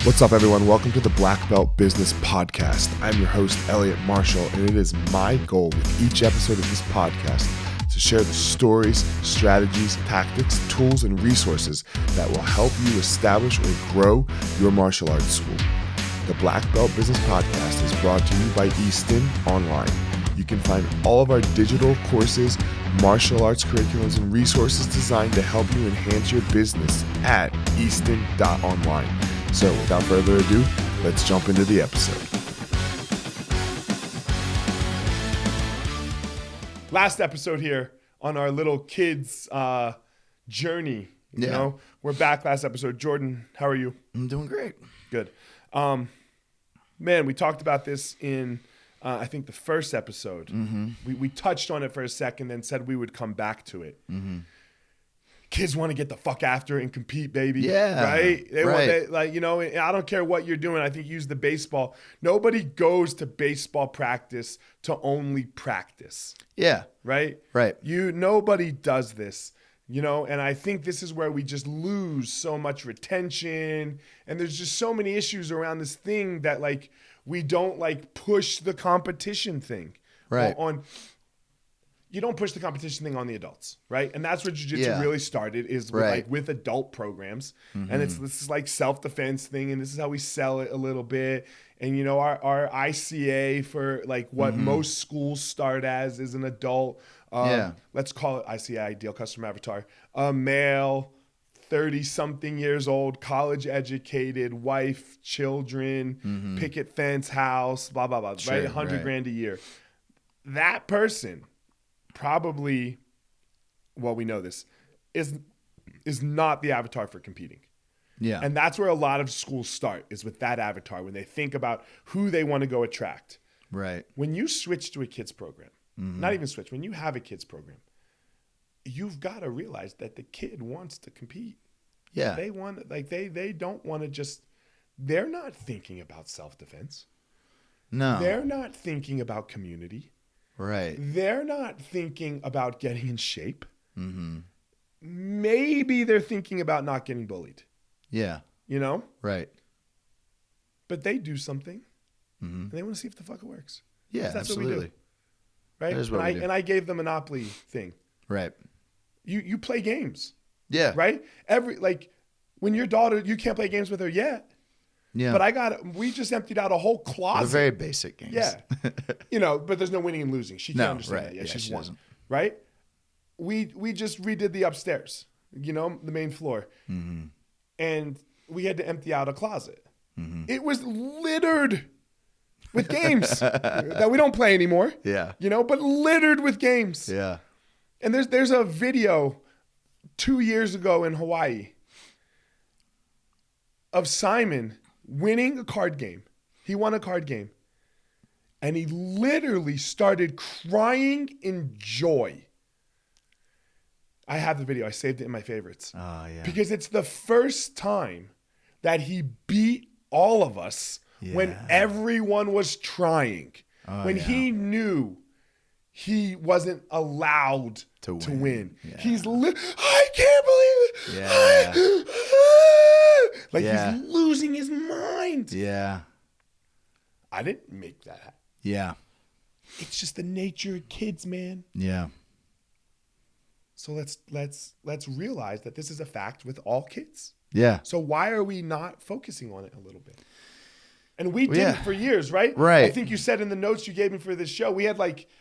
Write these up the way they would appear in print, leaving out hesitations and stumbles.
What's up, everyone? Welcome to the Black Belt Business Podcast. I'm your host, Eliot Marshall, and it is my goal with each episode of this podcast to share the stories, strategies, tactics, tools, and resources that will help you establish or grow your martial arts school. The Black Belt Business Podcast is brought to you by Easton.Online. You can find all of our digital courses, martial arts curriculums, and resources designed to help you enhance your business at Easton.Online. So without further ado, let's jump into the episode. Last episode here on our little kids journey. You know, we're back last episode. Jordan, how are you? I'm doing great. Good. Man, we talked about this in, I think, the first episode. Mm-hmm. We touched on it for a second, then said we would come back to it. Mm-hmm. Kids want to get the fuck after it and compete, baby. Yeah. Right? I don't care what you're doing. I think use the baseball. Nobody goes to baseball practice to only practice. Yeah. Right? Right. Nobody does this, and I think this is where we just lose so much retention. And there's just so many issues around this thing that we don't push the competition thing. Right. You don't push the competition thing on the adults, right? And that's where Jiu Jitsu really started, is with adult programs. Mm-hmm. And this is like self-defense thing, and this is how we sell it a little bit. And our ICA for what most schools start as is an adult. Let's call it ICA, Ideal Customer Avatar. A male, 30-something years old, college educated, wife, children, picket fence house, blah, blah, blah, right? $100,000 a year. That person probably, well, we know this, is not the avatar for competing. Yeah. And that's where a lot of schools start, is with that avatar, when they think about who they want to go attract. Right. When you switch to a kids program, not even switch, when you have a kids program, you've got to realize that the kid wants to compete. Yeah. They want, they don't want to just, they're not thinking about self-defense. No. They're not thinking about community. Right. They're not thinking about getting in shape. Mm-hmm. Maybe they're thinking about not getting bullied. Yeah. Right. But they do something, and they want to see if the fuck it works. Yeah, that's absolutely. what we do. Right? That is what we do. And I gave the Monopoly thing. Right. You play games. Yeah. Right? When your daughter, you can't play games with her yet. Yeah. But we just emptied out a whole closet. They're very basic games. Yeah. But there's no winning and losing. She can't understand that yet. She's won. Doesn't. Right? We just redid the upstairs, the main floor. Mm-hmm. And we had to empty out a closet. Mm-hmm. It was littered with games that we don't play anymore. Yeah. But littered with games. Yeah. And there's a video 2 years ago in Hawaii of Simon winning a card game. He won a card game. And he literally started crying in joy. I have the video. I saved it in my favorites. Oh, yeah. Because it's the first time that he beat all of us when everyone was trying. When he knew he wasn't allowed to win. Yeah. I can't believe it. Yeah. He's losing his mind. Yeah. I didn't make that happen. Yeah. It's just the nature of kids, man. Yeah. So let's realize that this is a fact with all kids. Yeah. So why are we not focusing on it a little bit? And we did it for years, right? Right. I think you said in the notes you gave me for this show, we had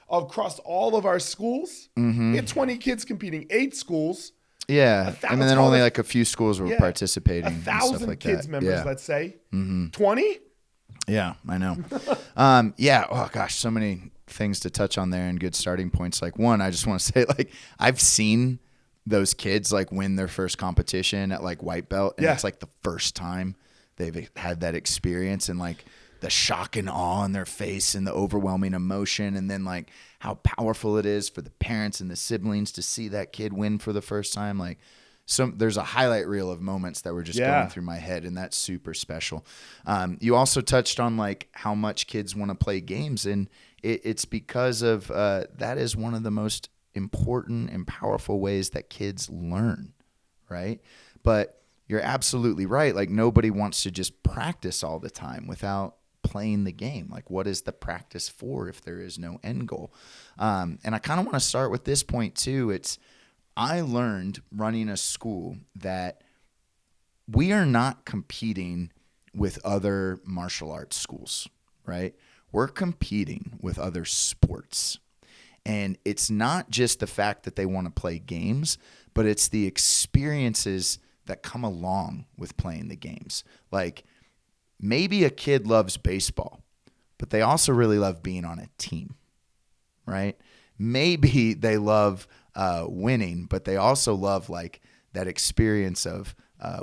across all of our schools, we had 20 kids competing, 8 schools. Yeah. And then only a few schools were participating. 1,000 kids members, let's say. 20? Yeah, I know. Oh gosh, so many things to touch on there and good starting points. One, I just want to say, I've seen those kids win their first competition at white belt, and it's the first time they've had that experience, and the shock and awe on their face and the overwhelming emotion, and then how powerful it is for the parents and the siblings to see that kid win for the first time. There's a highlight reel of moments that were just going through my head, and that's super special. You also touched on how much kids want to play games, and it's because of that is one of the most important and powerful ways that kids learn, right? But you're absolutely right. Like, nobody wants to just practice all the time without playing the game. Like, what is the practice for if there is no end goal? And I kind of want to start with this point too. I learned running a school that we are not competing with other martial arts schools, right? We're competing with other sports. And it's not just the fact that they want to play games, but it's the experiences that come along with playing the games. Like, maybe a kid loves baseball, but they also really love being on a team, right? Maybe they love winning, but they also love like that experience of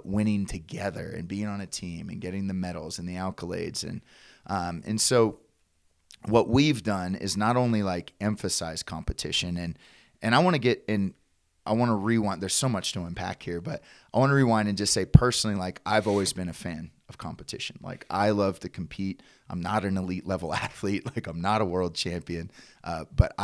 winning together and being on a team and getting the medals and the accolades. And so what we've done is not only like emphasize competition, and I want to get in, I want to rewind. There's so much to unpack here, but I want to rewind and just say personally, like, I've always been a fan of competition. Like, I love to compete. I'm not an elite level athlete. Like, I'm not a world champion, but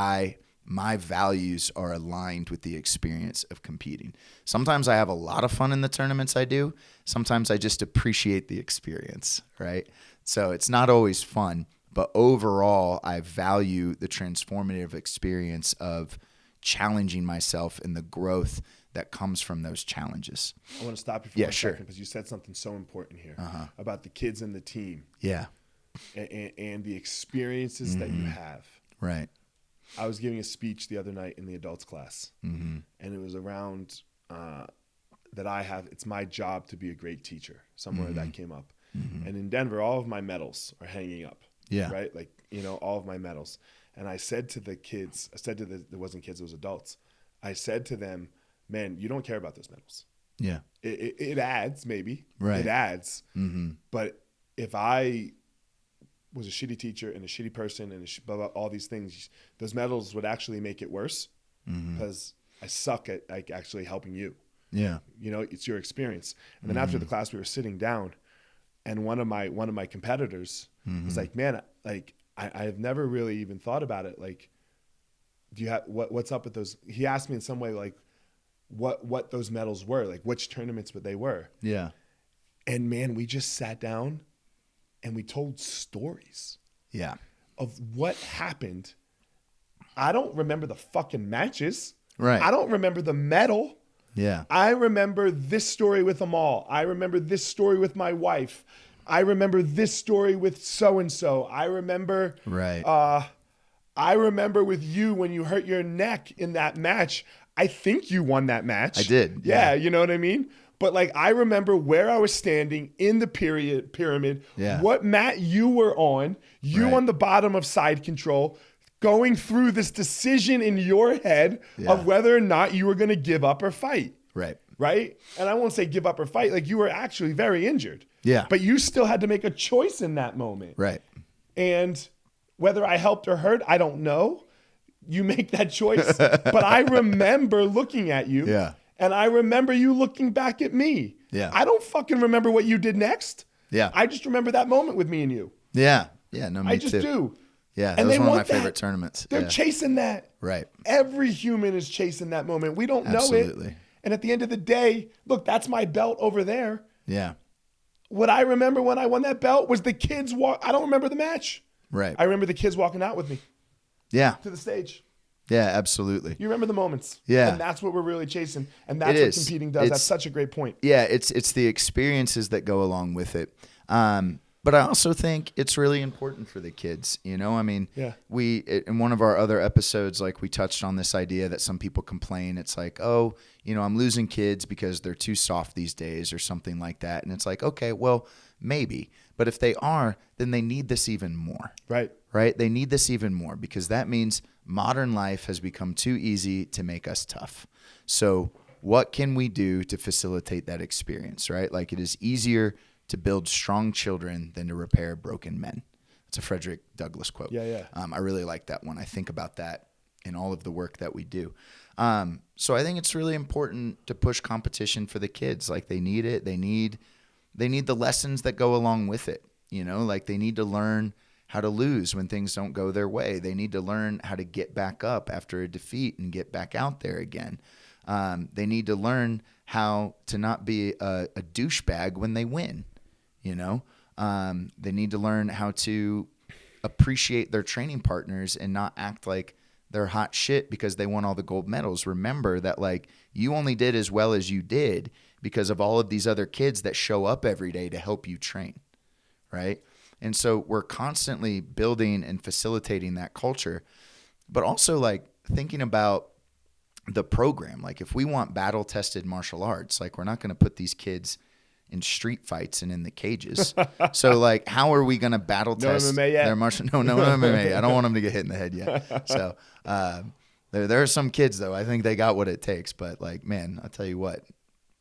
my values are aligned with the experience of competing. Sometimes I have a lot of fun in the tournaments I do. Sometimes I just appreciate the experience, right? So it's not always fun, but overall, I value the transformative experience of challenging myself and the growth that comes from those challenges. I want to stop you for 1 second because you said something so important here about the kids and the team. Yeah. And the experiences that you have. Right. I was giving a speech the other night in the adults class, and it was around that it's my job to be a great teacher. Somewhere that came up. And in Denver, all of my medals are hanging up. Yeah. Right? Like, all of my medals. And I said to the kids, it wasn't kids, it was adults. I said to them, man, you don't care about those medals. Yeah. It adds, maybe. Right. It adds. But if I was a shitty teacher and a shitty person and blah, blah, all these things, those medals would actually make it worse because I suck at like actually helping you. Yeah. It's your experience. And then after the class, we were sitting down, and one of my competitors was like, man, like, I've never really even thought about it. Like, do you have what's up with those? He asked me in some way, like, what those medals were, like which tournaments they were. Yeah. And man, we just sat down and we told stories. Yeah. Of what happened. I don't remember the fucking matches. Right. I don't remember the medal. Yeah. I remember this story with them all. I remember this story with my wife. I remember this story with so-and-so. I remember, I remember with you when you hurt your neck in that match. I think you won that match. I did. Yeah. You know what I mean? But like, I remember where I was standing in the pyramid, what mat you were on, on the bottom of side control, going through this decision in your head of whether or not you were going to give up or fight. Right. Right? And I won't say give up or fight. Like, you were actually very injured. Yeah. But you still had to make a choice in that moment. Right. And whether I helped or hurt, I don't know. You make that choice. But I remember looking at you. Yeah. And I remember you looking back at me. Yeah. I don't fucking remember what you did next. Yeah. I just remember that moment with me and you. Yeah. Yeah. No, me I just too. do. Yeah. That And was they one of my want that. favorite tournaments. They're chasing that. Right. Every human is chasing that moment. We don't know Absolutely. it. And at the end of the day, look, that's my belt over there. Yeah. What I remember when I won that belt was the kids I don't remember the match. Right. I remember the kids walking out with me. Yeah. To the stage. Yeah, absolutely. You remember the moments. Yeah. And that's what we're really chasing. And that's what competing does. That's such a great point. Yeah, it's the experiences that go along with it. But I also think it's really important for the kids. I mean, in one of our other episodes, like, we touched on this idea that some people complain. It's like, oh, I'm losing kids because they're too soft these days or something like that. And it's like, okay, well, maybe. But if they are, then they need this even more. Right. Right? They need this even more because that means modern life has become too easy to make us tough. So what can we do to facilitate that experience, right? Like, it is easier to build strong children than to repair broken men. It's a Frederick Douglass quote. Yeah. I really like that one. I think about that in all of the work that we do. So I think it's really important to push competition for the kids. Like, they need it. They need the lessons that go along with it. Like, they need to learn how to lose when things don't go their way. They need to learn how to get back up after a defeat and get back out there again. They need to learn how to not be a douchebag when they win. They need to learn how to appreciate their training partners and not act like they're hot shit because they won all the gold medals. Remember that, like, you only did as well as you did because of all of these other kids that show up every day to help you train, right? And so we're constantly building and facilitating that culture, but also like thinking about the program. Like, if we want battle-tested martial arts, like, we're not going to put these kids in street fights and in the cages. So, like, how are we going to battle test MMA yet? their martial? No MMA. I don't want them to get hit in the head yet. So, there are some kids though. I think they got what it takes. But, like, man, I'll tell you what,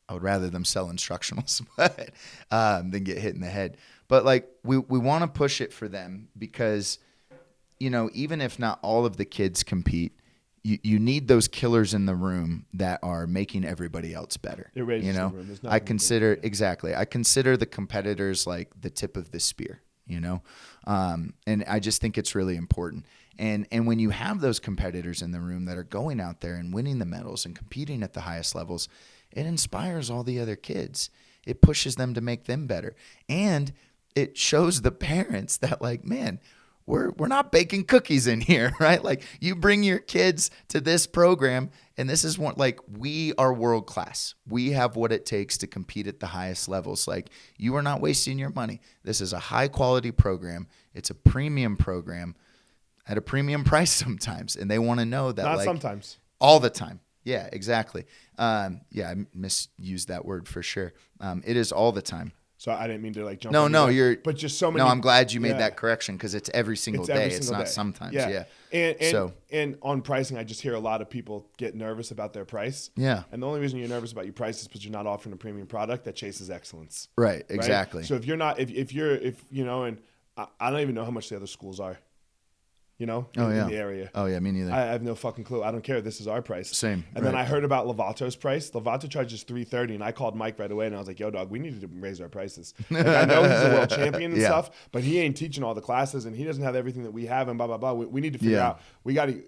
I would rather them sell instructionals than get hit in the head. But, like, we want to push it for them because, even if not all of the kids compete, you need those killers in the room that are making everybody else better. The room. I consider the competitors like the tip of the spear, and I just think it's really important. And when you have those competitors in the room that are going out there and winning the medals and competing at the highest levels, it inspires all the other kids. It pushes them to make them better. And it shows the parents that, like, man, we're not baking cookies in here, right? Like, you bring your kids to this program, and this is what, like, we are world class. We have what it takes to compete at the highest levels. Like, you are not wasting your money. This is a high quality program. It's a premium program at a premium price sometimes, and they want to know that. Not like, sometimes. All the time. Yeah, exactly. I misused that word for sure. It is all the time. So I didn't mean to, like, jump. But just so many. No, I'm glad you made that correction because it's every single day. It's not sometimes. Yeah. And on pricing, I just hear a lot of people get nervous about their price. Yeah. And the only reason you're nervous about your price is because you're not offering a premium product that chases excellence. Right. Exactly. Right? So if you're not, and I don't even know how much the other schools are. In the area. Oh, yeah, me neither. I have no fucking clue. I don't care. This is our price. Same. And then I heard about Lovato's price. Lovato charges $330, and I called Mike right away, and I was like, yo, dog, we need to raise our prices. Like, I know he's a world champion and stuff, but he ain't teaching all the classes, and he doesn't have everything that we have, and blah, blah, blah. We need to figure out. We got to,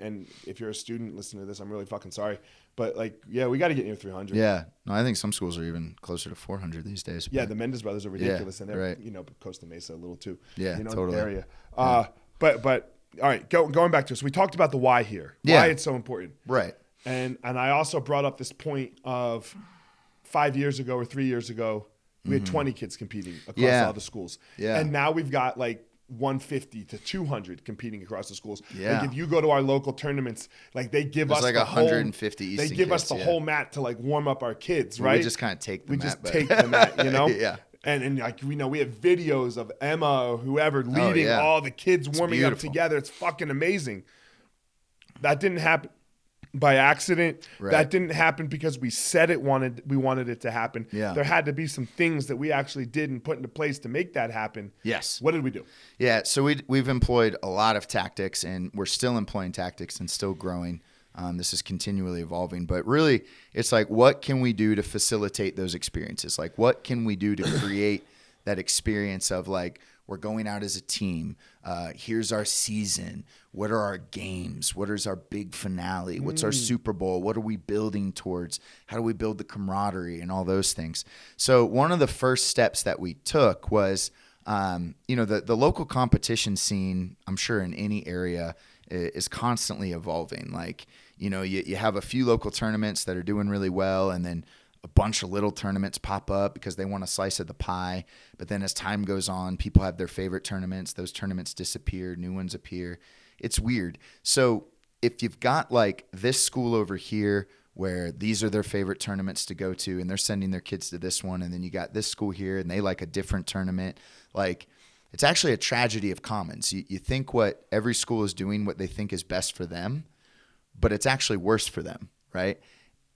and if you're a student listening to this, I'm really fucking sorry. But, like, yeah, we got to get near 300. Yeah. No, I think some schools are even closer to 400 these days. Yeah, the Mendes brothers are ridiculous, and they're, Costa Mesa a little too. Yeah, totally. Area. But all right, going back to this, we talked about the why here. Why it's so important. Right. And I also brought up this point of 5 years ago or 3 years ago, we had 20 kids competing across all the schools. Yeah. And now we've got like 150 to 200 competing across the schools. Yeah. Like, if you go to our local tournaments, like, they give us like 150 Easton They give kids, us the whole mat to, like, warm up our kids, well, right? We just kind of take the mat. We just take the mat, Yeah. And like, we have videos of Emma or whoever leading all the kids warming up together. It's fucking amazing. That didn't happen by accident. Right. That didn't happen because we said we wanted it to happen. Yeah. There had to be some things that we actually did and put into place to make that happen. Yes. What did we do? Yeah. So we've employed a lot of tactics, and we're still employing tactics and still growing. This is continually evolving, but really it's like, what can we do to facilitate those experiences? Like, what can we do to create that experience of, like, we're going out as a team. Here's our season. What are our games? What is our big finale? What's our Super Bowl? What are we building towards? How do we build the camaraderie and all those things? So one of the first steps that we took was, the local competition scene, I'm sure in any area, is constantly evolving. Like, you have a few local tournaments that are doing really well, and then a bunch of little tournaments pop up because they want a slice of the pie. But then as time goes on, people have their favorite tournaments. Those tournaments disappear. New ones appear. It's weird. So if you've got, like, this school over here where these are their favorite tournaments to go to, and they're sending their kids to this one, and then you got this school here and they like a different tournament, like, it's actually a tragedy of commons. You think what every school is doing, what they think is best for them, but it's actually worse for them, right?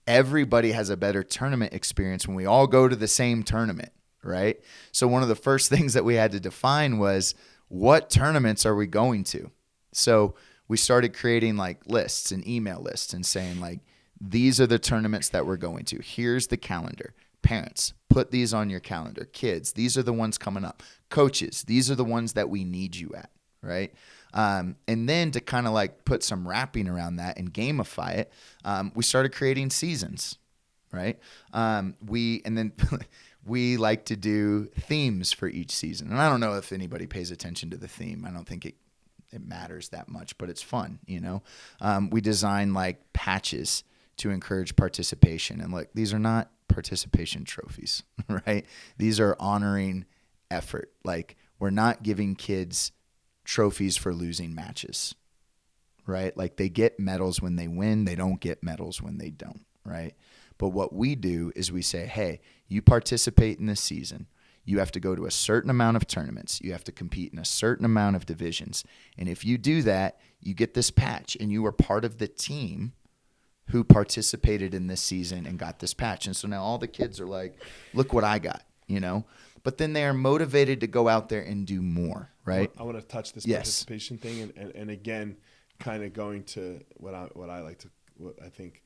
Everybody has a better tournament experience when we all go to the same tournament, right? So one of the first things that we had to define was, what tournaments are we going to? So we started creating, like, lists and email lists and saying, like, these are the tournaments that we're going to. Here's the calendar. Parents, put these on your calendar. Kids, these are the ones coming up. Coaches, these are the ones that we need you at, right? And then to kind of, like, put some wrapping around that and gamify it, we started creating seasons. right? We like to do themes for each season. And I don't know if anybody pays attention to the theme. I don't think it matters that much, but it's fun, you know? We design like patches to encourage participation. And like, these are not participation trophies, right? These are honoring effort. Like, we're not giving kids trophies for losing matches, right? Like, they get medals when they win. They don't get medals when they don't, right? But what we do is we say, hey, you participate in this season. You have to go to a certain amount of tournaments. You have to compete in a certain amount of divisions. And if you do that, you get this patch, and you are part of the team who participated in this season and got this patch. And so now all the kids are like, look what I got, you know? But then they are motivated to go out there and do more, right? I want to touch this participation thing. And again, kind of going to what I think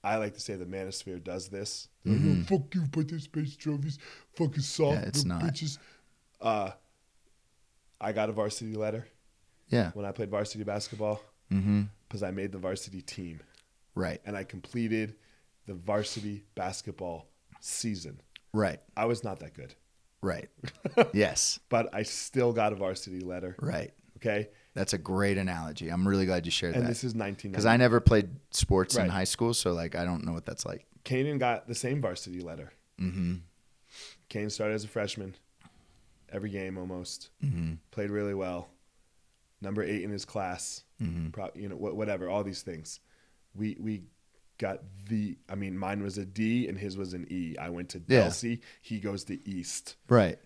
I like to say the manosphere does this. Mm-hmm. Like, oh, fuck you, participation trophies, fucking soft. Yeah, it's not. Bitches. I got a varsity letter. Yeah. When I played varsity basketball, because I made the varsity team. Right. And I completed the varsity basketball season. Right. I was not that good. Right. Yes. But I still got a varsity letter. Right. Okay. That's a great analogy. I'm really glad you shared that. And this is 1990. Because I never played sports in high school, so like I don't know what that's like. Kanan got the same varsity letter. Mm-hmm. Kanan started as a freshman. Every game almost. Mm-hmm. Played really well. Number 8 in his class. Mm-hmm. Whatever. All these things. We got mine was a D and his was an E. I went to Delsey. He goes to East. Right.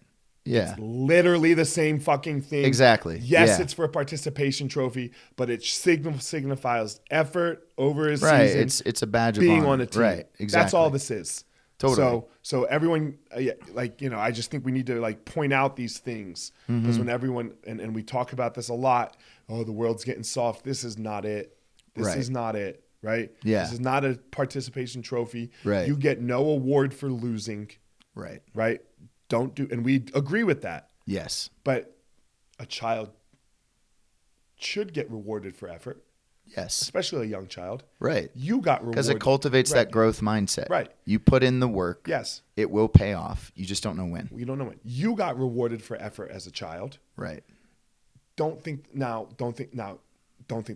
Yeah. It's literally the same fucking thing. Exactly. Yes, it's for a participation trophy, but it signifies effort over his season. Right. It's a badge of being honor. on a team. Right. Exactly. That's all this is. Totally. So everyone, I just think we need to like point out these things because when everyone and we talk about this a lot. Oh, the world's getting soft. This is not it. This is not it. Right. Yeah. This is not a participation trophy. Right. You get no award for losing. Right. Right. And we agree with that. Yes. But a child should get rewarded for effort. Yes. Especially a young child. Right. You got rewarded. Because it cultivates that growth mindset. Right. You put in the work. Yes. It will pay off. You just don't know when. You don't know when. You got rewarded for effort as a child. Right. Don't think the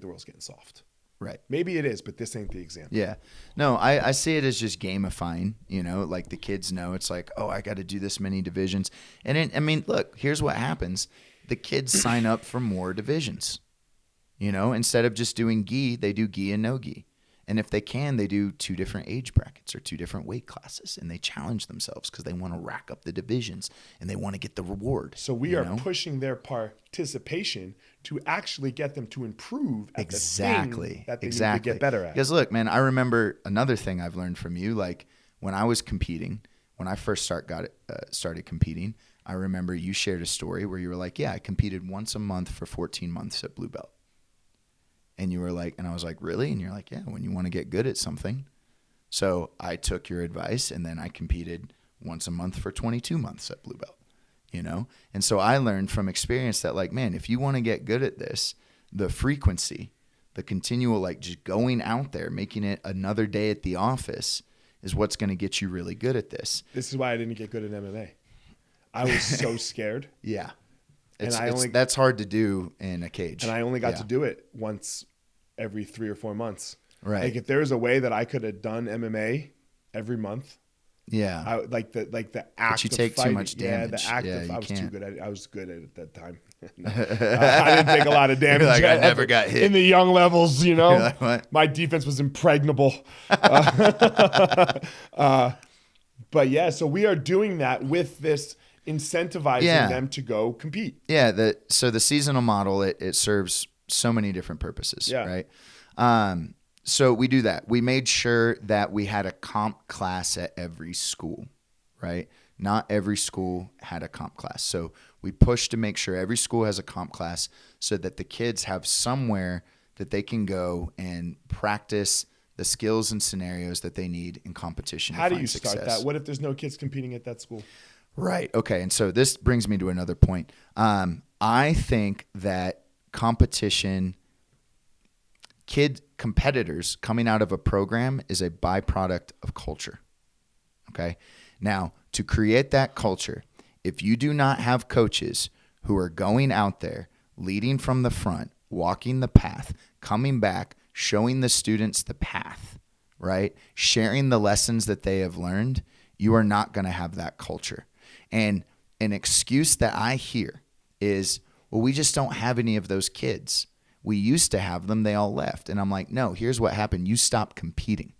world's getting soft. Right. Maybe it is, but this ain't the example. Yeah. No, I see it as just gamifying, like the kids know it's like, oh, I got to do this many divisions. And look, here's what happens. The kids sign up for more divisions, instead of just doing gi, they do gi and no gi. And if they can, they do 2 different age brackets or 2 different weight classes, and they challenge themselves because they want to rack up the divisions and they want to get the reward. So we are pushing their participation to actually get them to improve at the thing that they need to get better at. Because look, man, I remember another thing I've learned from you. Like when I was competing, when I first started competing, I remember you shared a story where you were like, yeah, I competed once a month for 14 months at Blue Belt. And you were like, and I was like, really? And you're like, yeah, when you want to get good at something. So I took your advice and then I competed once a month for 22 months at Blue Belt, And so I learned from experience that like, man, if you want to get good at this, the frequency, the continual, like just going out there, making it another day at the office is what's going to get you really good at this. This is why I didn't get good at MMA. I was so scared. Yeah. And that's hard to do in a cage. And I only got to do it once every 3 or 4 months. Right. Like if there was a way that I could have done MMA every month. Yeah. I like the act but you of take fighting. too much damage. Yeah, the act of I was can't. too good at it. I was good at it at that time. I didn't take a lot of damage. Like, I never got hit. In the young levels, You're like, what? My defense was impregnable. But yeah, so we are doing that with this incentivizing them to go compete. Yeah, so the seasonal model, it serves so many different purposes, right? So we do that. We made sure that we had a comp class at every school, right? Not every school had a comp class. So we pushed to make sure every school has a comp class so that the kids have somewhere that they can go and practice the skills and scenarios that they need in competition. How do you start that? What if there's no kids competing at that school? Right. Okay. And so this brings me to another point. I think that competition, competitors coming out of a program is a byproduct of culture. Okay. Now, to create that culture, if you do not have coaches who are going out there, leading from the front, walking the path, coming back, showing the students the path, right? Sharing the lessons that they have learned, you are not going to have that culture. And an excuse that I hear is, well, we just don't have any of those kids. We used to have them. They all left. And I'm like, no, here's what happened. You stopped competing.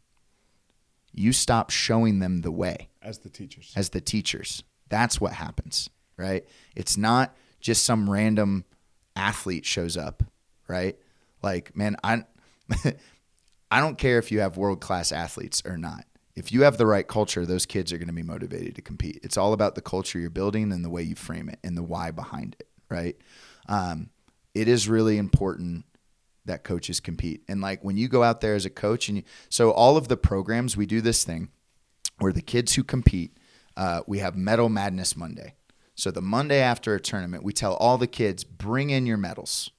You stopped showing them the way. As the teachers. As the teachers. That's what happens, right? It's not just some random athlete shows up, right? Like, man, I don't care if you have world-class athletes or not. If you have the right culture, those kids are going to be motivated to compete. It's all about the culture you're building and the way you frame it and the why behind it, right? It is really important that coaches compete. And like when you go out there as a coach, so all of the programs, we do this thing where the kids who compete, we have Medal Madness Monday. So the Monday after a tournament, we tell all the kids, bring in your medals,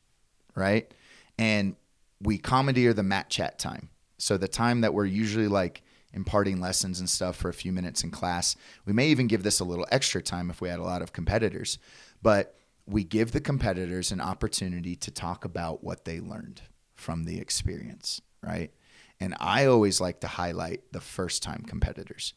right? And we commandeer the mat chat time. So the time that we're usually like imparting lessons and stuff for a few minutes in class. We may even give this a little extra time if we had a lot of competitors. But we give the competitors an opportunity to talk about what they learned from the experience, right? And I always like to highlight the first-time competitors,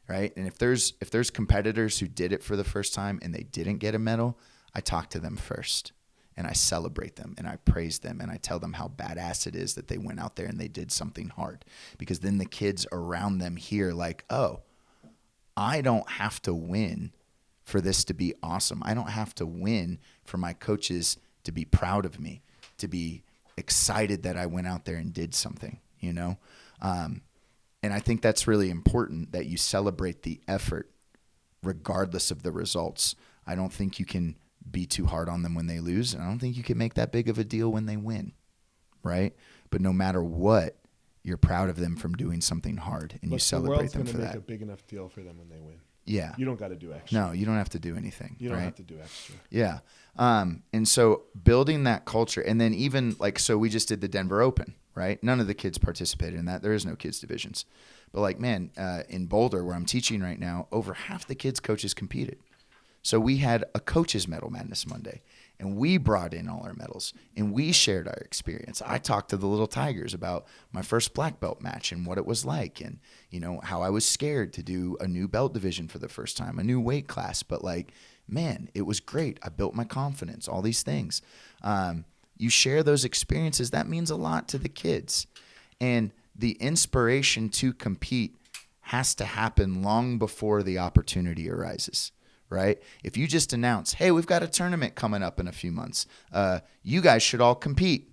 right? And if there's competitors who did it for the first time and they didn't get a medal, I talk to them first. And I celebrate them and I praise them and I tell them how badass it is that they went out there and they did something hard. Because then the kids around them hear like, oh, I don't have to win for this to be awesome. I don't have to win for my coaches to be proud of me, to be excited that I went out there and did something, you know? And I think that's really important that you celebrate the effort regardless of the results. I don't think you can be too hard on them when they lose. And I don't think you can make that big of a deal when they win, right? But no matter what, you're proud of them from doing something hard and you celebrate them for that. The world's going to make a big enough deal for them when they win. Yeah. You don't got to do extra. No, you don't have to do anything. You don't have to do extra. Yeah. And so building that culture, and then even like, so we just did the Denver Open, right? None of the kids participated in that. There is no kids divisions. But like, man, in Boulder where I'm teaching right now, over half the kids' coaches competed. So we had a coaches medal madness Monday, and we brought in all our medals, and we shared our experience. I talked to the little Tigers about my first black belt match and what it was like, and you know how I was scared to do a new belt division for the first time, a new weight class. But like, man, it was great. I built my confidence. All these things. You share those experiences. That means a lot to the kids, and the inspiration to compete has to happen long before the opportunity arises. Right? If you just announce, hey, we've got a tournament coming up in a few months. You guys should all compete.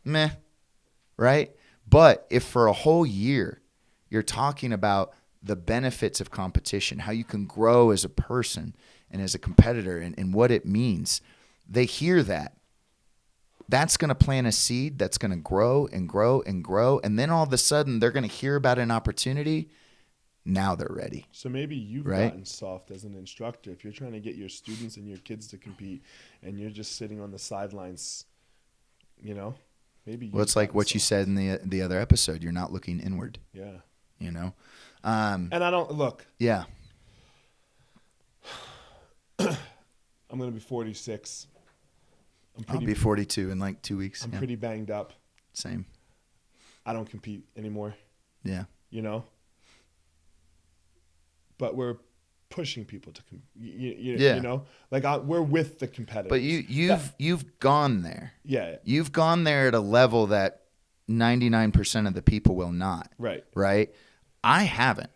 Meh. Right? But if for a whole year you're talking about the benefits of competition, how you can grow as a person and as a competitor and what it means, they hear that. That's going to plant a seed that's going to grow and grow and grow. And then all of a sudden they're going to hear about an opportunity. Now they're ready. So maybe you've gotten soft as an instructor. If you're trying to get your students and your kids to compete and you're just sitting on the sidelines, you know, maybe well, it's like what soft. You said in the other episode. You're not looking inward. Yeah. You know? And I don't, look. Yeah. I'm going to be 46. I'll be 42 in like 2 weeks. I'm pretty banged up. Same. I don't compete anymore. Yeah. You know? But we're pushing people to, you know, like we're with the competitors. But you've gone there. Yeah. You've gone there at a level that 99% of the people will not. Right. Right. I haven't.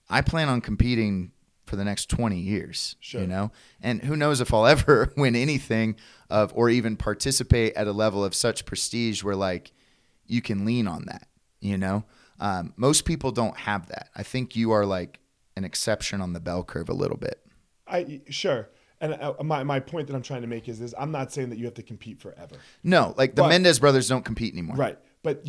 I plan on competing for the next 20 years. Sure. You know, and who knows if I'll ever win anything or even participate at a level of such prestige where like you can lean on that. You know, most people don't have that. I think you are like an exception on the bell curve a little bit. Sure. And my point that I'm trying to make is I'm not saying that you have to compete forever. No, like the Mendez brothers don't compete anymore. Right. But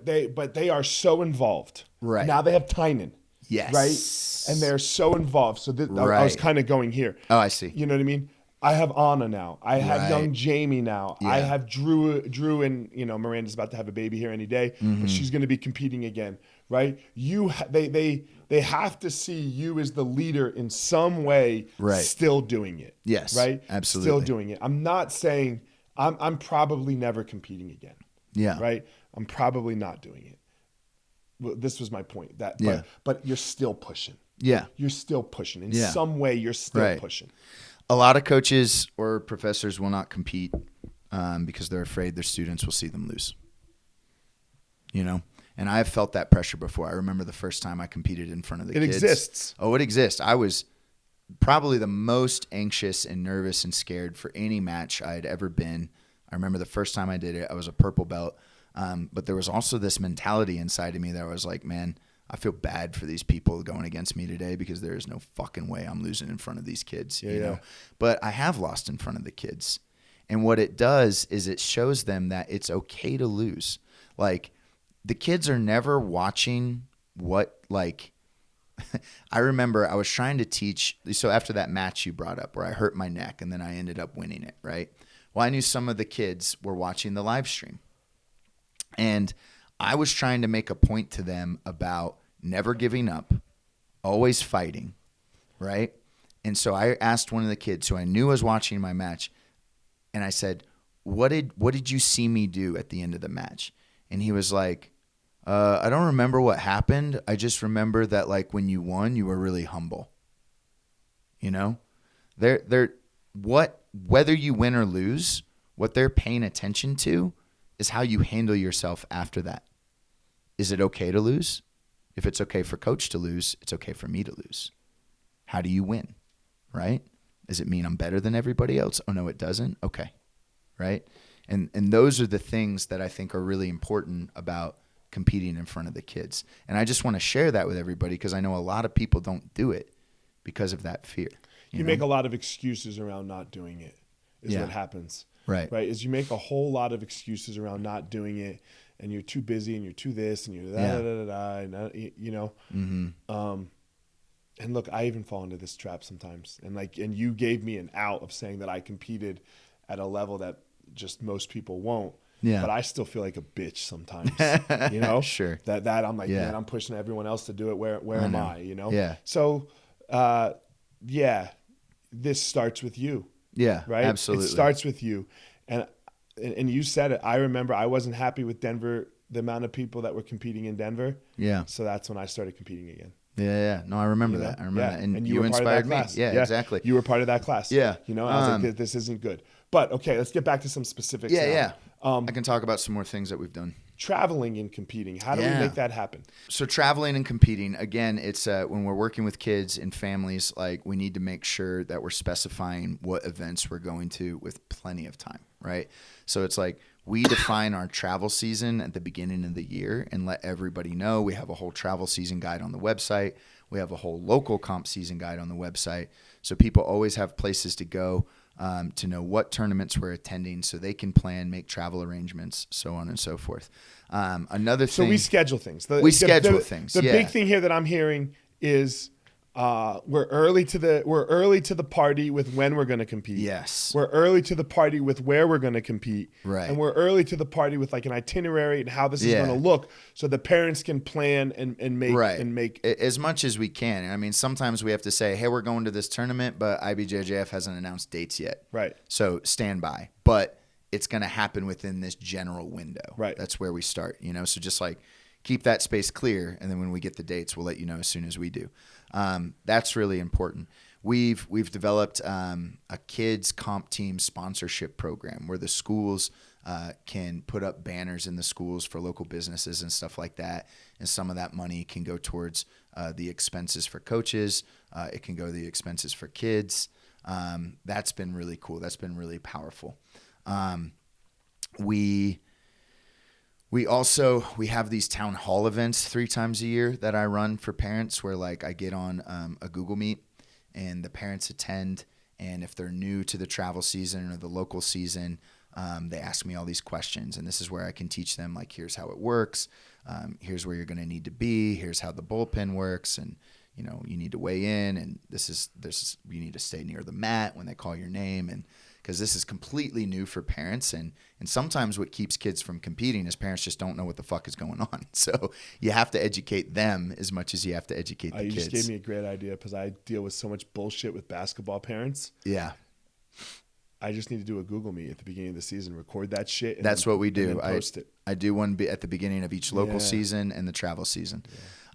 they are so involved. Right. Now they have Tynan. Yes. Right. And they're so involved. So I was kind of going here. Oh, I see. You know what I mean? I have Anna now. I have Right. young Jamie now. Yeah. I have Drew, and Miranda's about to have a baby here any day, but she's going to be competing again, right? They have to see you as the leader in some way, Right. still doing it. Yes, right? absolutely. Still doing it. I'm not saying I'm probably never competing again. Yeah. Right? I'm probably not doing it. Well, this was my point. Yeah. But you're still pushing. Yeah. You're still pushing. In Yeah. some way, you're still Right. pushing. A lot of coaches or professors will not compete because they're afraid their students will see them lose. And I've felt that pressure before. I remember the first time I competed in front of the kids. It exists. Oh, it exists. I was probably the most anxious and nervous and scared for any match I had ever been. I remember the first time I did it, I was a purple belt. But there was also this mentality inside of me that I was like, man, I feel bad for these people going against me today because there is no fucking way I'm losing in front of these kids, you know? But I have lost in front of the kids. And what it does is it shows them that it's okay to lose. Like, the kids are never watching I remember I was trying to teach. So after that match you brought up where I hurt my neck and then I ended up winning it, right? Well, I knew some of the kids were watching the live stream. And I was trying to make a point to them about never giving up, always fighting, right? And so I asked one of the kids who I knew was watching my match, and I said, what did you see me do at the end of the match? And he was like, I don't remember what happened. I just remember that, like, when you won, you were really humble. Whether you win or lose, what they're paying attention to is how you handle yourself after that. Is it okay to lose? If it's okay for coach to lose, it's okay for me to lose. How do you win, right? Does it mean I'm better than everybody else? Oh, no, it doesn't? Okay, right? And those are the things that I think are really important about competing in front of the kids. And I just want to share that with everybody because I know a lot of people don't do it because of that fear. You make a lot of excuses around not doing it is what happens. Right. Is you make a whole lot of excuses around not doing it, and you're too busy, and you're too this, and you're and look, I even fall into this trap sometimes, and you gave me an out of saying that I competed at a level that just most people won't. Yeah. But I still feel like a bitch sometimes, Sure. That I'm like, man, I'm pushing everyone else to do it. Where am I, Yeah. So, this starts with you. Yeah, right. Absolutely. It starts with you. And you said it. I remember I wasn't happy with Denver, the amount of people that were competing in Denver. Yeah. So that's when I started competing again. Yeah. No, I remember that. I remember that. And you inspired me. Yeah, exactly. You were part of that class. Yeah. I was like, this isn't good. But okay, let's get back to some specifics. Yeah. I can talk about some more things that we've done. Traveling and competing. How do we make that happen? So traveling and competing, again, it's when we're working with kids and families, like, we need to make sure that we're specifying what events we're going to with plenty of time, right? So it's like we define our travel season at the beginning of the year and let everybody know. We have a whole travel season guide on the website. We have a whole local comp season guide on the website. So people always have places to go. To know what tournaments we're attending so they can plan, make travel arrangements, so on and so forth. Another thing. So we schedule things. The big thing here that I'm hearing is we're early to the party with when we're going to compete. Yes. We're early to the party with where we're going to compete. Right. And we're early to the party with like an itinerary and how this is going to look so the parents can plan and make as much as we can. I mean, sometimes we have to say, hey, we're going to this tournament, but IBJJF hasn't announced dates yet. Right. So stand by. But it's going to happen within this general window. Right. That's where we start, So just like keep that space clear. And then when we get the dates, we'll let you know as soon as we do. That's really important. We've developed a kids comp team sponsorship program where the schools can put up banners in the schools for local businesses and stuff like that. And some of that money can go towards the expenses for coaches. It can go to the expenses for kids. That's been really cool. That's been really powerful. We have these town hall events 3 times a year that I run for parents where like I get on a Google Meet and the parents attend. And if they're new to the travel season or the local season, they ask me all these questions. And this is where I can teach them, like, here's how it works. Here's where you're going to need to be. Here's how the bullpen works. And, you need to weigh in, and you need to stay near the mat when they call your name. And because this is completely new for parents, and sometimes what keeps kids from competing is parents just don't know what the fuck is going on. So you have to educate them as much as you have to educate the you kids. You just gave me a great idea, because I deal with so much bullshit with basketball parents. Yeah. I just need to do a Google Meet at the beginning of the season, record that shit. And That's what we do. Post it. I do one at the beginning of each local season and the travel season.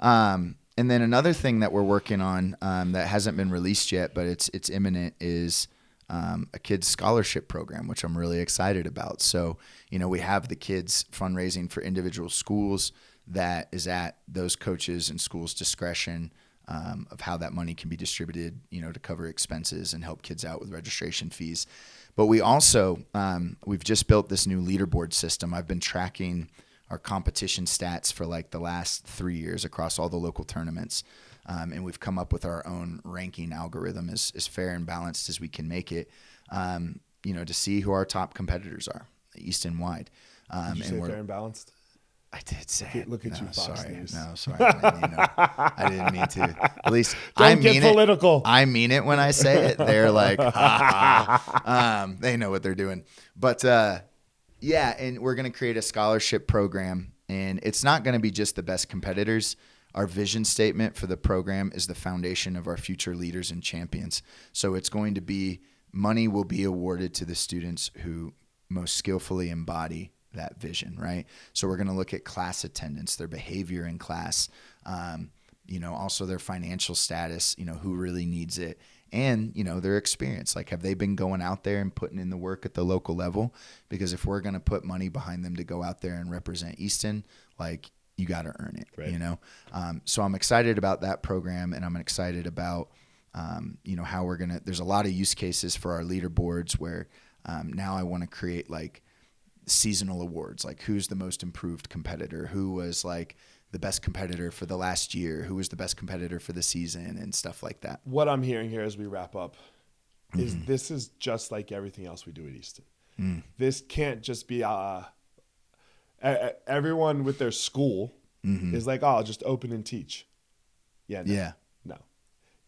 Yeah. And then another thing that we're working on that hasn't been released yet, but it's imminent, is a kids scholarship program, which I'm really excited about. So, we have the kids fundraising for individual schools that is at those coaches and schools' discretion of how that money can be distributed, to cover expenses and help kids out with registration fees. But we also, we've just built this new leaderboard system. I've been tracking our competition stats for like the last 3 years across all the local tournaments. And we've come up with our own ranking algorithm as fair and balanced as we can make it, to see who our top competitors are, Easton-wide. Did you say fair and balanced? I did say it. Look at you, Fox sorry. News. No, sorry. I didn't mean to. At least Don't I mean get political. I mean it when I say it. They're like, ha, ha. They know what they're doing. But and we're going to create a scholarship program, and it's not going to be just the best competitors. Our vision statement for the program is the foundation of our future leaders and champions. So it's going to be, money will be awarded to the students who most skillfully embody that vision, right? So we're going to look at class attendance, their behavior in class, also their financial status, who really needs it, and, their experience. Like, have they been going out there and putting in the work at the local level? Because if we're going to put money behind them to go out there and represent Easton, like, you got to earn it, right. So I'm excited about that program, and I'm excited about, how we're going to, there's a lot of use cases for our leaderboards where now I want to create like seasonal awards, like who's the most improved competitor, who was like the best competitor for the last year, who was the best competitor for the season, and stuff like that. What I'm hearing here as we wrap up is this is just like everything else we do at Easton. This can't just be everyone with their school is like, I'll just open and teach. No.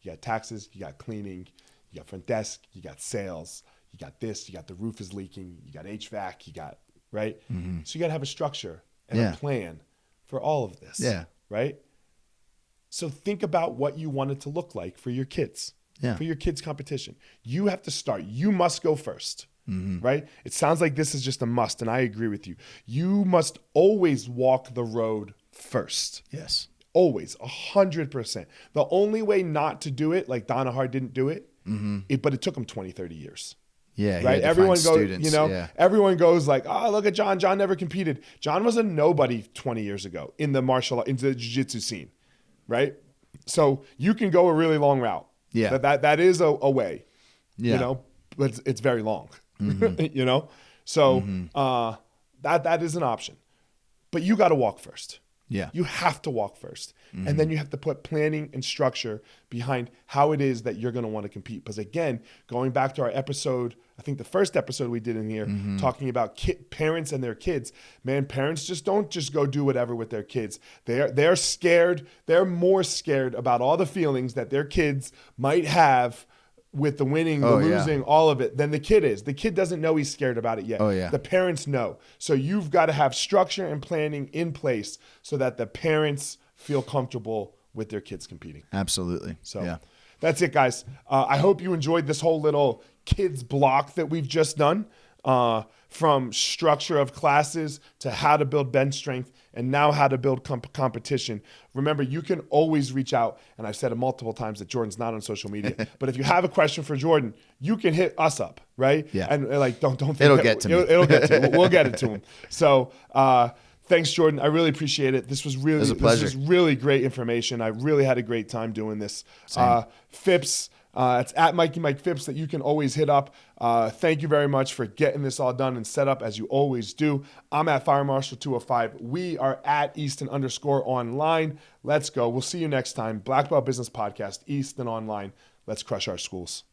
You got taxes, you got cleaning, you got front desk, you got sales, you got this, you got the roof is leaking, you got HVAC, you got, right? So you got to have a structure and a plan for all of this, right? So think about what you want it to look like for your kids, for your kids' competition. You have to start. You must go first, right? It sounds like this is just a must, and I agree with you. You must always walk the road first. Yes. Always, 100%. The only way not to do it, like Donahar didn't do it, but it took him 20, 30 years. Yeah, right. Everyone goes, everyone goes like, oh, look at John. John never competed. John was a nobody 20 years ago in the into the jiu-jitsu scene, right? So you can go a really long route. Yeah, that is a way. Yeah, but it's very long. So that is an option, but you got to walk first. Yeah, you have to walk first, and then you have to put planning and structure behind how it is that you're going to want to compete. Because again, going back to our episode, I think the first episode we did in here, talking about parents and their kids. Man, parents just don't just go do whatever with their kids. They're scared. They're more scared about all the feelings that their kids might have with the winning, the losing, all of it, than the kid is. The kid doesn't know he's scared about it yet. The parents know. So you've got to have structure and planning in place so that the parents feel comfortable with their kids competing. Absolutely. So that's it, guys. I hope you enjoyed this whole little kids block that we've just done, from structure of classes to how to build bench strength and now how to build competition. Remember, you can always reach out, and I've said it multiple times that Jordan's not on social media, but if you have a question for Jordan, you can hit us up, right? Yeah. And like, don't think it'll get to me. It'll get to you. We'll get it to him. So, thanks, Jordan. I really appreciate it. This was really, this was really great information. I really had a great time doing this. Phipps, it's at Mikey Mike Phipps that you can always hit up. Thank you very much for getting this all done and set up as you always do. I'm at Fire Marshal 205. We are at Easton_online. Let's go. We'll see you next time. Black Belt Business Podcast, Easton Online. Let's crush our schools.